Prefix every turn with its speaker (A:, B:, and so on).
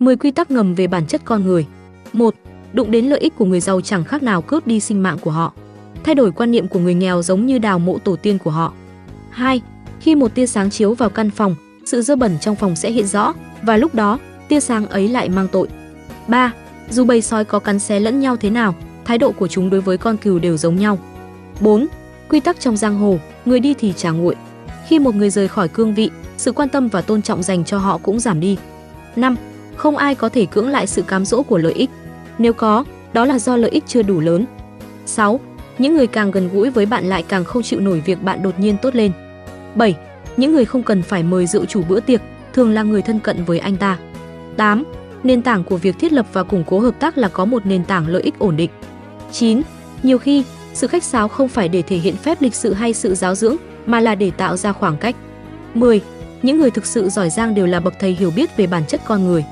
A: 10 quy tắc ngầm về bản chất con người. 1. Đụng đến lợi ích của người giàu chẳng khác nào cướp đi sinh mạng của họ. Thay đổi quan niệm của người nghèo giống như đào mộ tổ tiên của họ. 2. Khi một tia sáng chiếu vào căn phòng, sự dơ bẩn trong phòng sẽ hiện rõ, và lúc đó, tia sáng ấy lại mang tội. 3. Dù bầy sói có cắn xé lẫn nhau thế nào, thái độ của chúng đối với con cừu đều giống nhau. 4. Quy tắc trong giang hồ, người đi thì trả nguội. Khi một người rời khỏi cương vị, sự quan tâm và tôn trọng dành cho họ cũng giảm đi. 5. Không ai có thể cưỡng lại sự cám dỗ của lợi ích. Nếu có, đó là do lợi ích chưa đủ lớn. 6. Những người càng gần gũi với bạn lại càng không chịu nổi việc bạn đột nhiên tốt lên. 7. Những người không cần phải mời rượu chủ bữa tiệc, thường là người thân cận với anh ta. 8. Nền tảng của việc thiết lập và củng cố hợp tác là có một nền tảng lợi ích ổn định. 9. Nhiều khi, sự khách sáo không phải để thể hiện phép lịch sự hay sự giáo dưỡng, mà là để tạo ra khoảng cách. 10. Những người thực sự giỏi giang đều là bậc thầy hiểu biết về bản chất con người.